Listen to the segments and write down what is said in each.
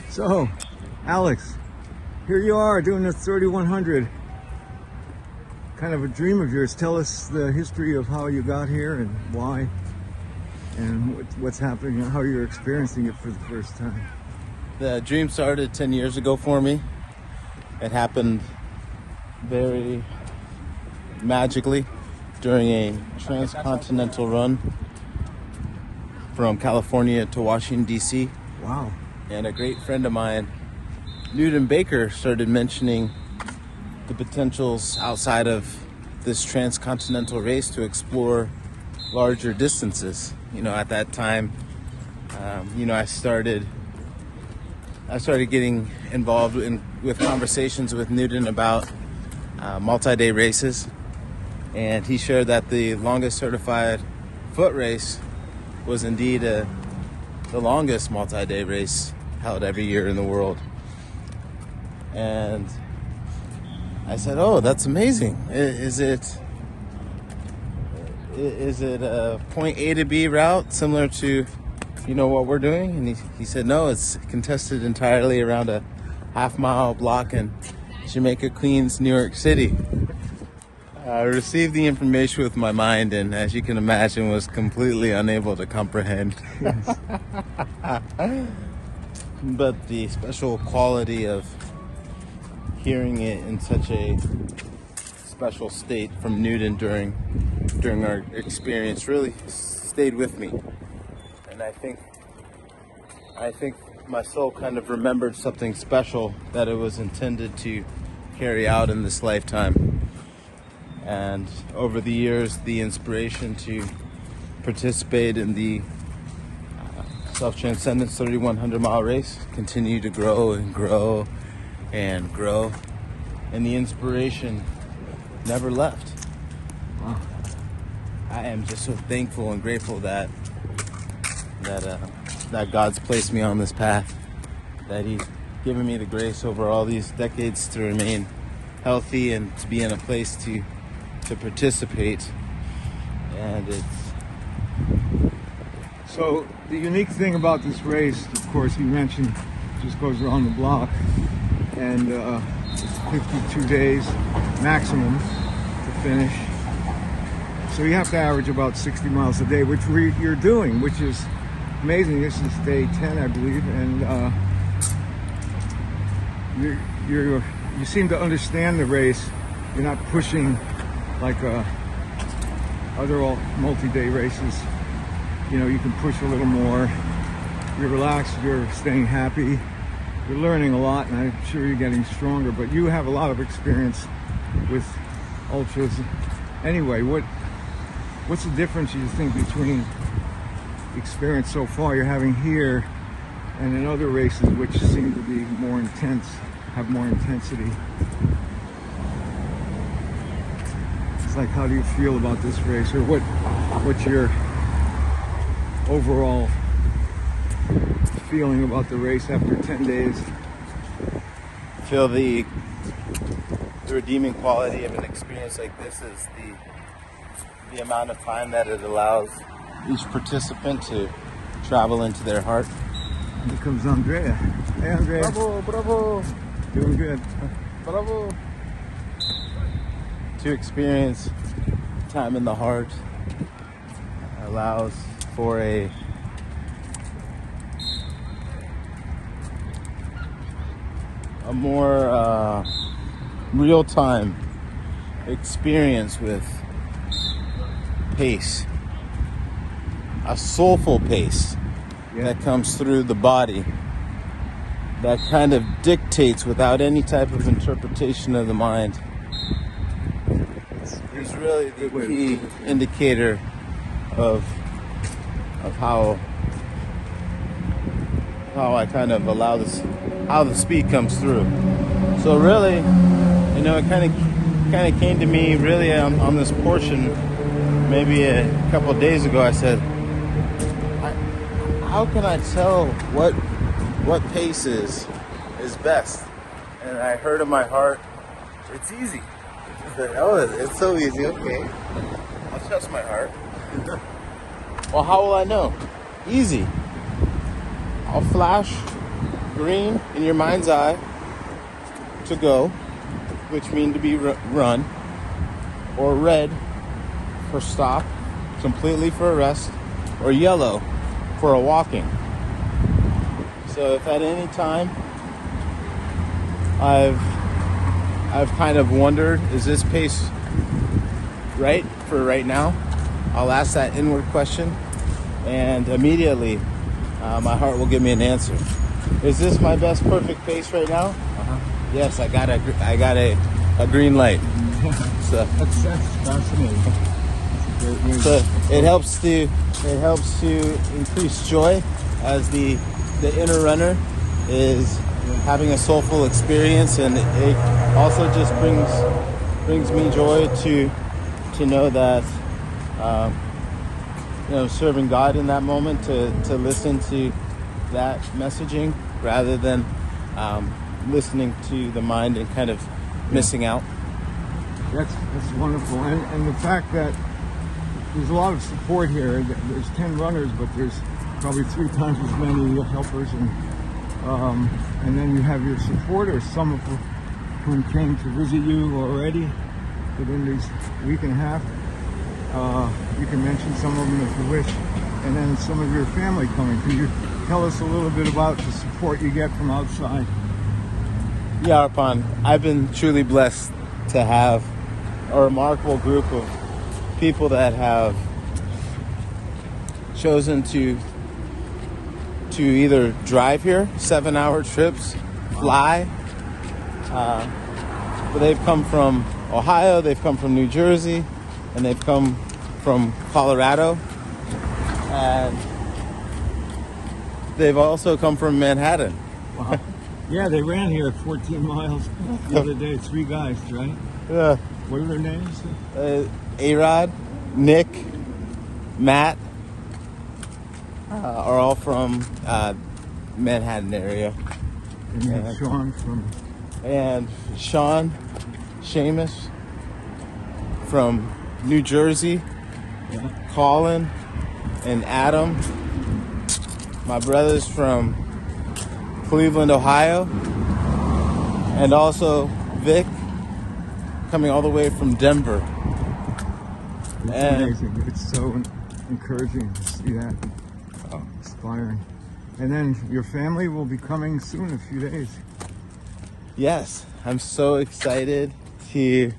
So, Alex, here you are doing the 3100. Kind of a dream of yours. Tell us the history of how you got here and why, and what's happening and how you're experiencing it for the first time. The dream started 10 years ago for me. It happened very magically during a transcontinental run from California to Washington, D.C. Wow. And a great friend of mine, Newton Baker, started mentioning the potentials outside of this transcontinental race to explore larger distances. At that time, I started getting involved with conversations with Newton about multi-day races, and he shared that the longest certified foot race was indeed the longest multi-day race held every year in the world. And I said, "Oh, that's amazing. Is it a point A to B route similar to what we're doing?" And he said, "No, it's contested entirely around a half-mile block in Jamaica, Queens, New York City." I received the information with my mind, and as you can imagine, was completely unable to comprehend. Yes. But the special quality of hearing it in such a special state from Newton during our experience really stayed with me. And I think my soul kind of remembered something special that it was intended to carry out in this lifetime. And over the years, the inspiration to participate in the Self-Transcendence 3100-mile race continued to grow and grow and grow. And the inspiration never left. Wow. I am just so thankful and grateful that God's placed me on this path, that He's given me the grace over all these decades to remain healthy and to be in a place to participate. And So the unique thing about this race, of course, you mentioned, just goes around the block, and it's 52 days maximum to finish. So you have to average about 60 miles a day, which you're doing, which is amazing. This is day 10, I believe, and you seem to understand the race. You're not pushing like other multi-day races. You can push a little more. You're relaxed, you're staying happy, you're learning a lot, and I'm sure you're getting stronger, but you have a lot of experience with ultras. Anyway, what's the difference you think between experience so far you're having here and in other races which seem to be more intense, have more intensity? It's like, how do you feel about this race, or what's your overall feeling about the race after 10 days? I feel the redeeming quality of an experience like this is the amount of time that it allows each participant to travel into their heart. Here comes Andrea. Hey, Andrea. Bravo, bravo. Doing good. Bravo. To experience time in the heart allows for a more real-time experience with pace, a soulful pace that comes through the body, that kind of dictates without any type of interpretation of the mind. It's really the key indicator of how I kind of allow this, how the speed comes through. So really, it kind of came to me really on this portion maybe a couple of days ago. I said, how can I tell what pace is best? And I heard in my heart, it's easy. I said, oh, it's so easy. Okay, I'll trust my heart. Well, how will I know? Easy. I'll flash green in your mind's eye to go, which means to be run, or red for stop, completely for a rest, or yellow for a walking. So if at any time I've kind of wondered, is this pace right for right now? I'll ask that inward question, and immediately my heart will give me an answer. Is this my best perfect pace right now? Yes, I got a green light. So That's fascinating. so it helps to increase joy as the inner runner is having a soulful experience, and it also just brings me joy to know that serving God in that moment, to listen to that messaging rather than listening to the mind and kind of missing out. That's wonderful, and the fact that there's a lot of support here. There's 10 runners, but there's probably 3 times as many helpers, and then you have your supporters, some of whom came to visit you already within this week and a half. You can mention some of them if you wish, and then some of your family coming. Can you tell us a little bit about the support you get from outside? Yeah, Arpan, I've been truly blessed to have a remarkable group of people that have chosen to either drive here, 7-hour trips, fly. But they've come from Ohio, they've come from New Jersey, and they've come from Colorado, and they've also come from Manhattan. Wow. Yeah, they ran here 14 miles the other day. 3 guys, right? Yeah. What are their names? A-Rod, Nick, Matt are all from Manhattan area. And you have Sean from... And Sean, Seamus from New Jersey, Colin and Adam, my brothers from Cleveland, Ohio, and also Vic coming all the way from Denver. It's amazing. It's so encouraging to see that. Inspiring. And then your family will be coming soon, in a few days. Yes, I'm so excited to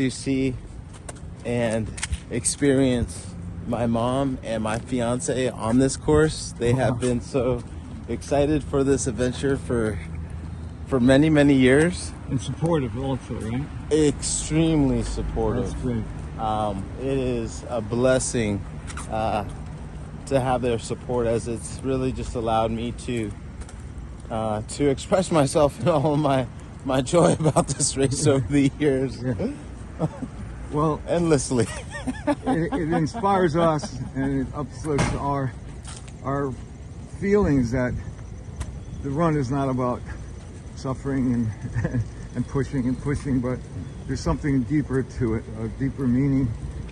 see and experience my mom and my fiance on this course. They have been so excited for this adventure for many, many years. And supportive also, right? Extremely supportive. That's great. It is a blessing to have their support, as it's really just allowed me to express myself in all of my joy about this race over the years. Yeah. Well, endlessly. it inspires us, and it uplifts our feelings that the run is not about suffering and pushing, but there's something deeper to it, a deeper meaning,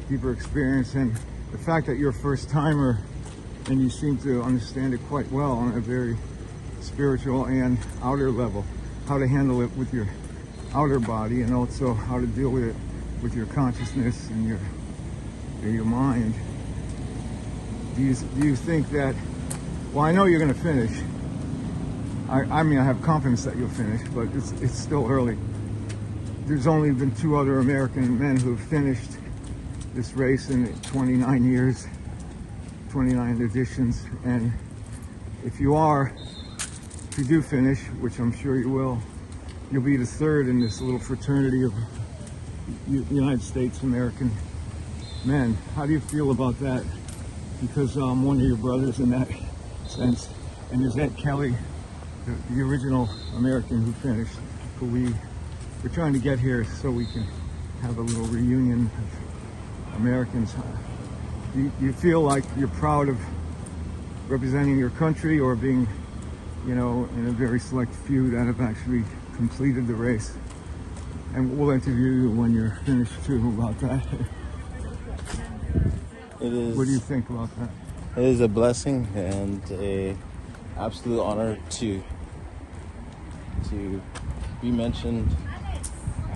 deeper experience, and the fact that you're a first timer and you seem to understand it quite well on a very spiritual and outer level, how to handle it with your outer body, and also how to deal with it with your consciousness and your mind. Do you think that, well, I know you're going to finish. I mean, I have confidence that you'll finish, but it's still early. There's only been 2 other American men who've finished this race in 29 years, 29 editions, and if you do finish, which I'm sure you will, you'll be the 3rd in this little fraternity of United States American men. How do you feel about that? Because I'm one of your brothers in that sense, and there's Ed Kelly, the original American who finished, who we're trying to get here so we can have a little reunion of Americans. Do you feel like you're proud of representing your country, or being, in a very select few that have actually completed the race? And we'll interview you when you're finished too about that. It is. What do you think about that? It is a blessing and a absolute honor to be mentioned.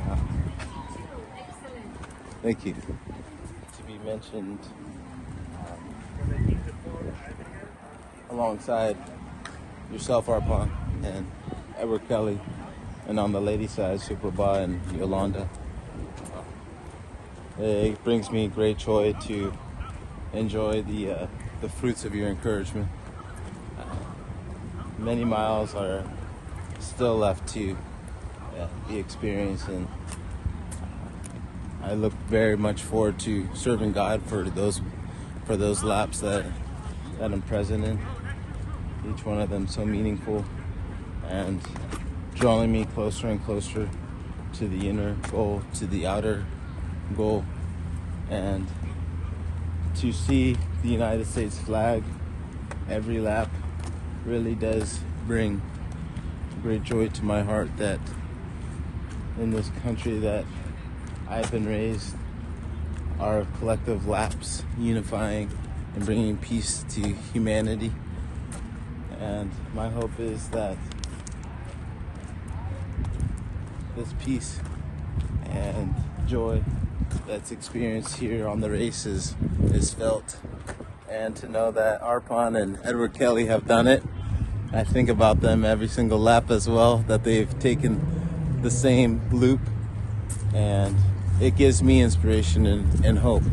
Uh, Thank you. To be mentioned alongside yourself, Arpan, and Edward Kelly, and on the lady side, Superba and Yolanda. It brings me great joy to enjoy the fruits of your encouragement. Many miles are still left to be experienced, and I look very much forward to serving God for those laps that I'm present in. Each one of them so meaningful and drawing me closer and closer to the inner goal, to the outer goal, and to see the United States flag every lap really does bring great joy to my heart that in this country that I've been raised, our collective laps unifying and bringing peace to humanity. And my hope is that this peace and joy that's experienced here on the races is felt. And to know that Arpan and Edward Kelly have done it, I think about them every single lap as well, that they've taken the same loop, and it gives me inspiration and hope.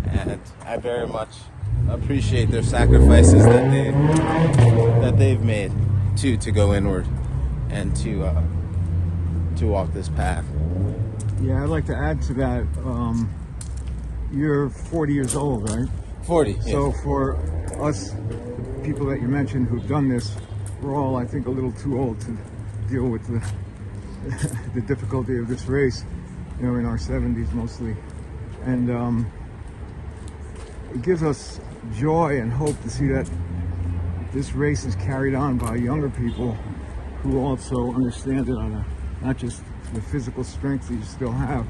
And I very much appreciate their sacrifices that they've made to go inward and to walk this path. Yeah, I'd like to add to that. You're 40 years old, right? 40. So yes. for us, the people that you mentioned who've done this, we're all, I think, a little too old to deal with the difficulty of this race. You know, in our 70s mostly, and it gives us joy and hope to see that this race is carried on by younger people who also understand it on not just the physical strength that you still have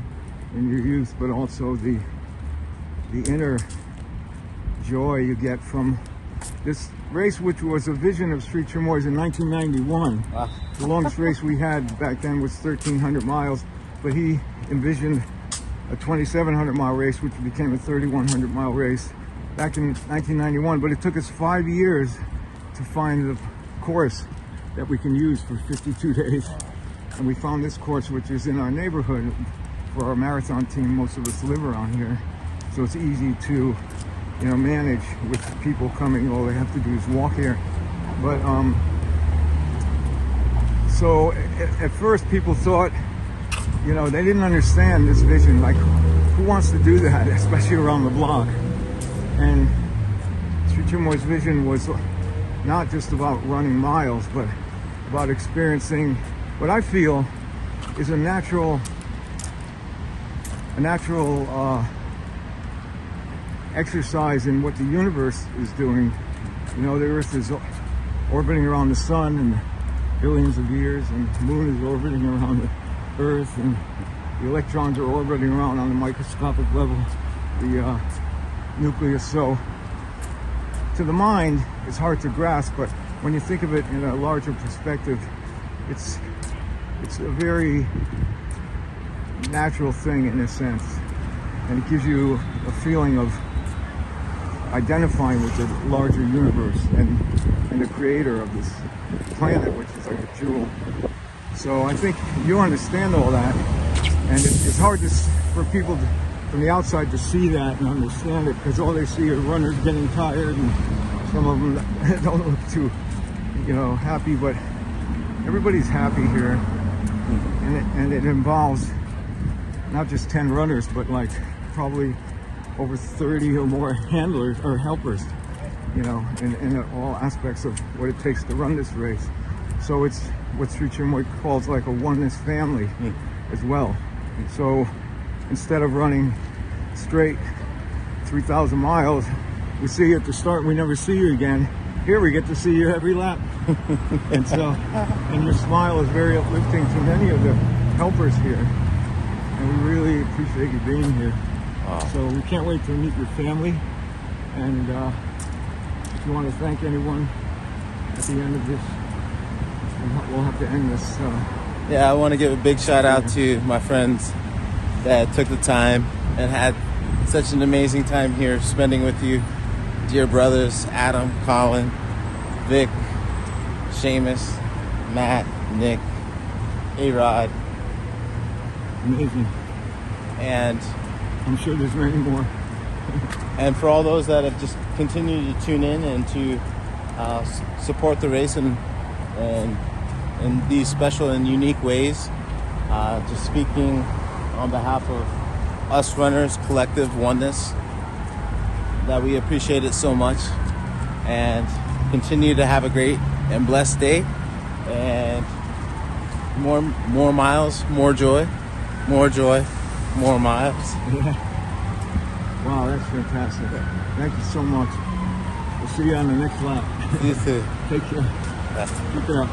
in your youth, but also the inner joy you get from this race, which was a vision of Sri Chinmoy's in 1991. Wow. The longest race we had back then was 1,300 miles, but he envisioned a 2,700 mile race, which became a 3,100 mile race back in 1991. But it took us 5 years to find the course that we can use for 52 days. And we found this course, which is in our neighborhood for our marathon team. Most of us live around here, so it's easy to, you know, manage with people coming. All they have to do is walk here. But so at first people thought, you know, they didn't understand this vision. Like, who wants to do that, especially around the block? And Sri Chinmoy's vision was not just about running miles, but about experiencing what I feel is a natural exercise in what the universe is doing. You know, the Earth is orbiting around the sun in billions of years, and the moon is orbiting around the Earth, and the electrons are orbiting around on the microscopic level, the nucleus. So to the mind, it's hard to grasp, but when you think of it in a larger perspective, it's a very natural thing in a sense, and it gives you a feeling of identifying with the larger universe and the creator of this planet, which is like a jewel. So I think you understand all that, and it's hard for people from the outside to see that and understand it, because all they see are runners getting tired, and some of them don't look too, you know, happy. But everybody's happy here, and it involves not just 10 runners, but like probably over 30 or more handlers or helpers, you know, in all aspects of what it takes to run this race. So it's what Sri Chinmoy calls like a oneness family as well. So instead of running straight 3,000 miles, we see you at the start, we never see you again. Here we get to see you every lap. And so, and your smile is very uplifting to many of the helpers here. And we really appreciate you being here. Wow. So we can't wait to meet your family. And if you want to thank anyone at the end of this, we'll have to end this. Yeah, I want to give a big shout out to my friends that took the time and had such an amazing time here spending with you. Dear brothers, Adam, Colin, Vic, Seamus, Matt, Nick, A-Rod. Amazing. And I'm sure there's many more. And for all those that have just continued to tune in and to support the race in these special and unique ways, just speaking on behalf of us runners, collective oneness, that we appreciate it so much, and continue to have a great and blessed day, and more miles, more joy, more miles. Yeah. Wow, that's fantastic. Thank you so much. We'll see you on the next lap. You too. Take care. Yeah. Keep it up.